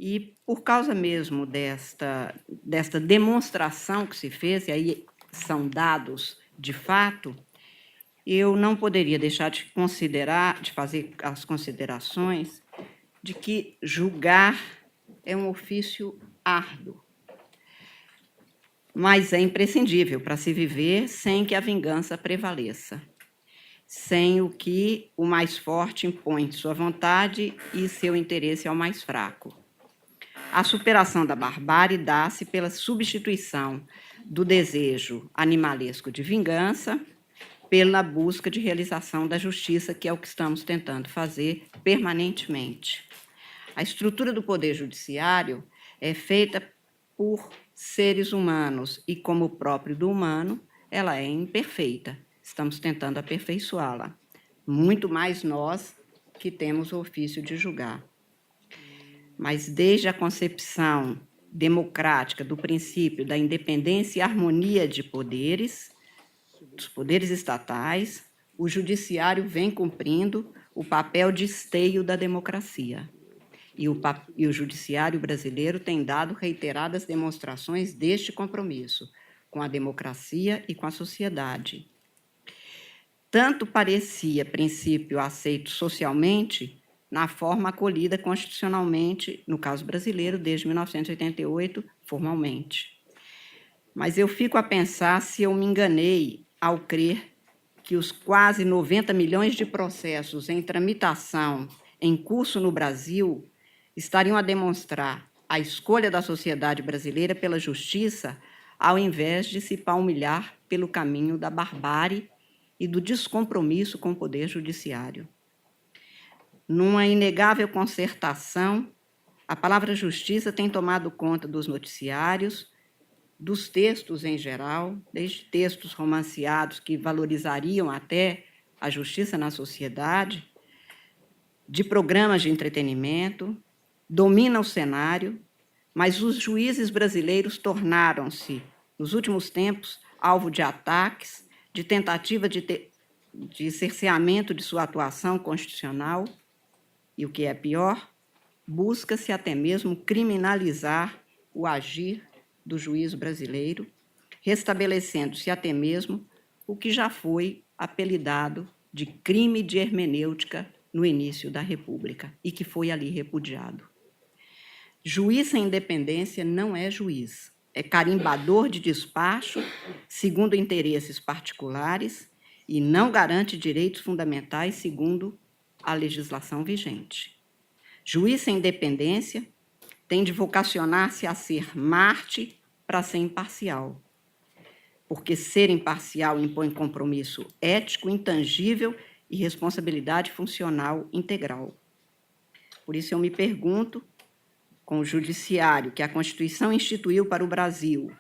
E, por causa mesmo desta demonstração que se fez, e aí são dados de fato, eu não poderia deixar de fazer as considerações de que julgar é um ofício árduo, mas é imprescindível para se viver sem que a vingança prevaleça, sem o que o mais forte impõe sua vontade e seu interesse ao mais fraco. A superação da barbárie dá-se pela substituição do desejo animalesco de vingança pela busca de realização da justiça, que é o que estamos tentando fazer permanentemente. A estrutura do Poder Judiciário é feita por seres humanos e, como próprio do humano, ela é imperfeita. Estamos tentando aperfeiçoá-la. Muito mais nós que temos o ofício de julgar. Mas desde a concepção democrática do princípio da independência e harmonia de poderes, dos poderes estatais, o judiciário vem cumprindo o papel de esteio da democracia. E o judiciário brasileiro tem dado reiteradas demonstrações deste compromisso com a democracia e com a sociedade. Tanto parecia princípio aceito socialmente, na forma acolhida constitucionalmente, no caso brasileiro, desde 1988, formalmente. Mas eu fico a pensar se eu me enganei ao crer que os quase 90 milhões de processos em tramitação em curso no Brasil estariam a demonstrar a escolha da sociedade brasileira pela justiça, ao invés de se palmilhar pelo caminho da barbárie e do descompromisso com o Poder Judiciário. Numa inegável concertação, a palavra justiça tem tomado conta dos noticiários, dos textos em geral, desde textos romanceados que valorizariam até a justiça na sociedade, de programas de entretenimento, domina o cenário, mas os juízes brasileiros tornaram-se, nos últimos tempos, alvo de ataques, de tentativa de cerceamento de sua atuação constitucional, e o que é pior, busca-se até mesmo criminalizar o agir do juiz brasileiro, restabelecendo-se até mesmo o que já foi apelidado de crime de hermenêutica no início da República e que foi ali repudiado. Juiz sem independência não é juiz, é carimbador de despacho segundo interesses particulares e não garante direitos fundamentais segundo a legislação vigente. Juiz sem independência tem de vocacionar-se a ser Marte para ser imparcial, porque ser imparcial impõe compromisso ético, intangível e responsabilidade funcional integral. Por isso eu me pergunto, com o judiciário que a Constituição instituiu para o Brasil,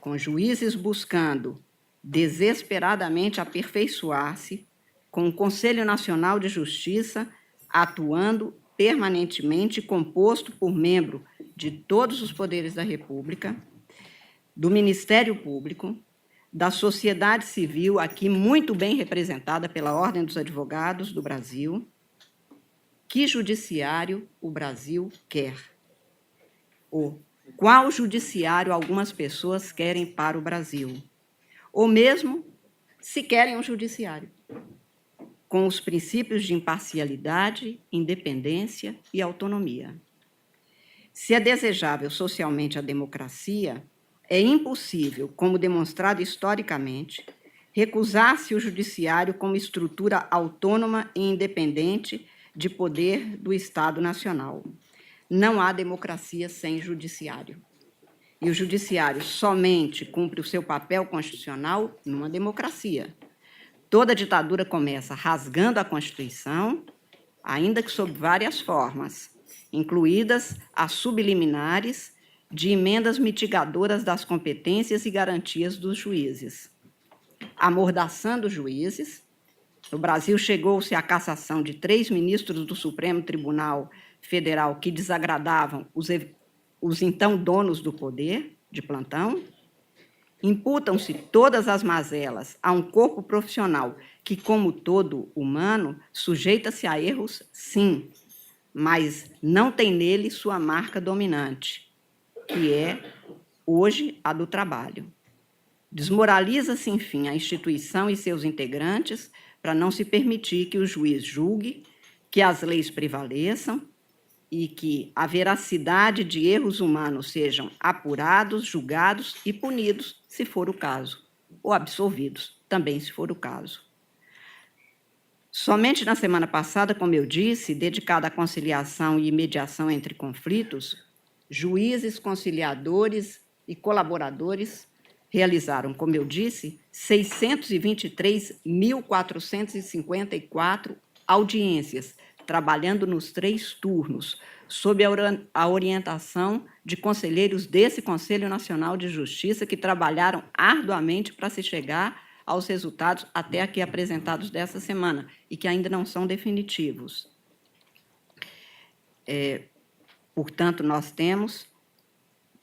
com juízes buscando desesperadamente aperfeiçoar-se, com o Conselho Nacional de Justiça atuando permanentemente, composto por membro de todos os poderes da República, do Ministério Público, da sociedade civil, aqui muito bem representada pela Ordem dos Advogados do Brasil. Que judiciário o Brasil quer? Ou qual judiciário algumas pessoas querem para o Brasil? Ou mesmo se querem um judiciário com os princípios de imparcialidade, independência e autonomia. Se é desejável socialmente a democracia, é impossível, como demonstrado historicamente, recusar-se o judiciário como estrutura autônoma e independente de poder do Estado Nacional. Não há democracia sem judiciário. E o judiciário somente cumpre o seu papel constitucional numa democracia. Toda ditadura começa rasgando a Constituição, ainda que sob várias formas, incluídas as subliminares de emendas mitigadoras das competências e garantias dos juízes. Amordaçando os juízes, no Brasil chegou-se à cassação de 3 ministros do Supremo Tribunal Federal que desagradavam os então donos do poder de plantão. Imputam-se todas as mazelas a um corpo profissional que, como todo humano, sujeita-se a erros, sim, mas não tem nele sua marca dominante, que é, hoje, a do trabalho. Desmoraliza-se, enfim, a instituição e seus integrantes para não se permitir que o juiz julgue, que as leis prevaleçam e que a veracidade de erros humanos sejam apurados, julgados e punidos, se for o caso, ou absolvidos, também se for o caso. Somente na semana passada, como eu disse, dedicada à conciliação e mediação entre conflitos, juízes, conciliadores e colaboradores realizaram, como eu disse, 623.454 audiências, trabalhando nos 3 turnos, sob a orientação de conselheiros desse Conselho Nacional de Justiça, que trabalharam arduamente para se chegar aos resultados até aqui apresentados dessa semana, e que ainda não são definitivos. Portanto, nós temos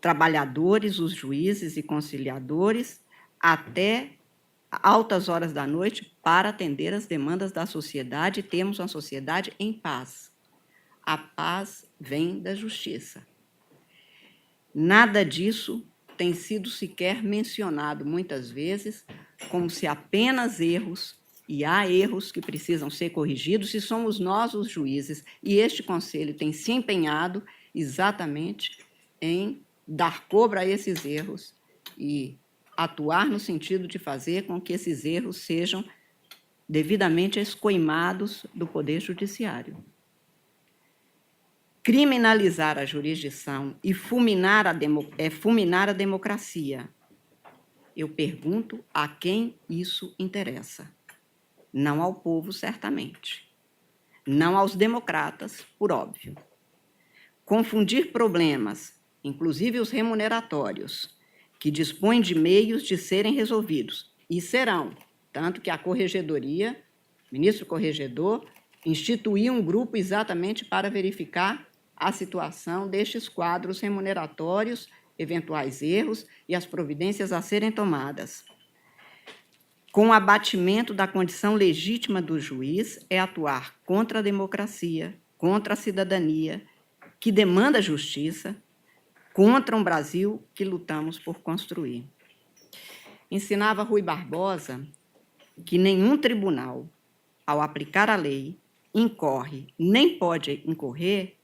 trabalhadores, os juízes e conciliadores, até altas horas da noite para atender as demandas da sociedade e termos uma sociedade em paz. A paz vem da justiça. Nada disso tem sido sequer mencionado muitas vezes, como se apenas erros, e há erros que precisam ser corrigidos, e somos nós os juízes, e este Conselho tem se empenhado exatamente em dar cobro a esses erros e atuar no sentido de fazer com que esses erros sejam devidamente escoimados do Poder Judiciário. Criminalizar a jurisdição e fulminar a democracia. Eu pergunto a quem isso interessa. Não ao povo, certamente. Não aos democratas, por óbvio. Confundir problemas, inclusive os remuneratórios, que dispõem de meios de serem resolvidos, e serão, tanto que a Corregedoria, o ministro Corregedor, instituiu um grupo exatamente para verificar a situação destes quadros remuneratórios, eventuais erros e as providências a serem tomadas. Com o abatimento da condição legítima do juiz, é atuar contra a democracia, contra a cidadania, que demanda justiça, contra um Brasil que lutamos por construir. Ensinava Rui Barbosa que nenhum tribunal, ao aplicar a lei, incorre, nem pode incorrer,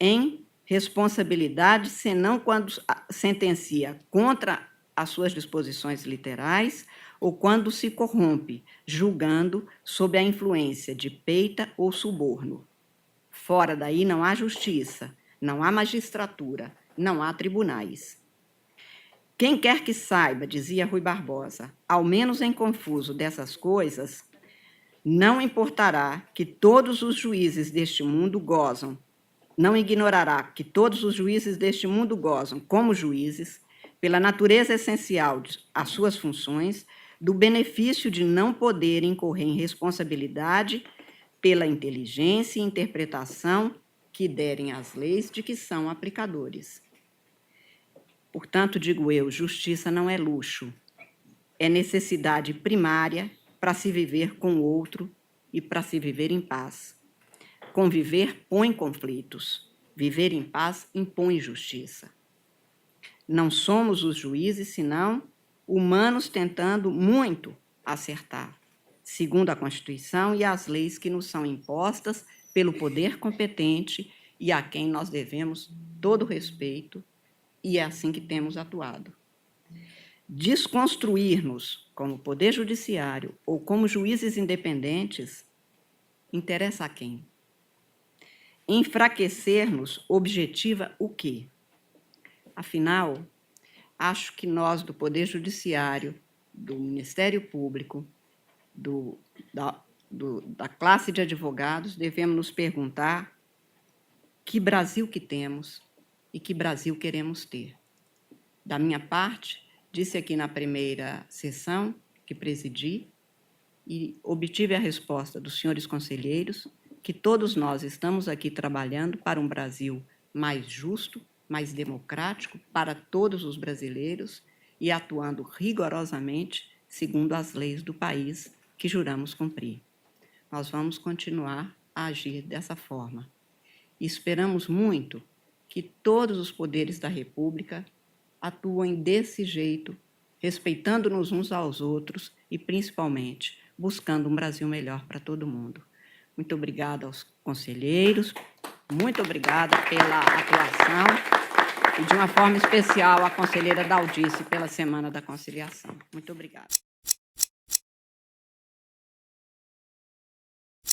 em responsabilidade, senão quando sentencia contra as suas disposições literais ou quando se corrompe, julgando sob a influência de peita ou suborno. Fora daí não há justiça, não há magistratura, não há tribunais. Quem quer que saiba, dizia Rui Barbosa, ao menos em confuso dessas coisas, não importará que todos os juízes deste mundo gozam, não ignorará que todos os juízes deste mundo gozam, como juízes, pela natureza essencial de as suas funções, do benefício de não poder incorrer em responsabilidade pela inteligência e interpretação que derem às leis de que são aplicadores. Portanto, digo eu, justiça não é luxo, é necessidade primária para se viver com o outro e para se viver em paz. Conviver põe conflitos, viver em paz impõe justiça. Não somos os juízes, senão humanos tentando muito acertar, segundo a Constituição e as leis que nos são impostas pelo poder competente e a quem nós devemos todo respeito, e é assim que temos atuado. Desconstruir-nos como poder judiciário ou como juízes independentes interessa a quem? Enfraquecer-nos objetiva o quê? Afinal, acho que nós, do Poder Judiciário, do Ministério Público, da classe de advogados, devemos nos perguntar que Brasil que temos e que Brasil queremos ter. Da minha parte, disse aqui na primeira sessão que presidi e obtive a resposta dos senhores conselheiros que todos nós estamos aqui trabalhando para um Brasil mais justo, mais democrático para todos os brasileiros e atuando rigorosamente segundo as leis do país que juramos cumprir. Nós vamos continuar a agir dessa forma. E esperamos muito que todos os poderes da República atuem desse jeito, respeitando-nos uns aos outros e, principalmente, buscando um Brasil melhor para todo mundo. Muito obrigada aos conselheiros, muito obrigada pela atuação e, de uma forma especial, à conselheira Daldice pela Semana da Conciliação. Muito obrigada.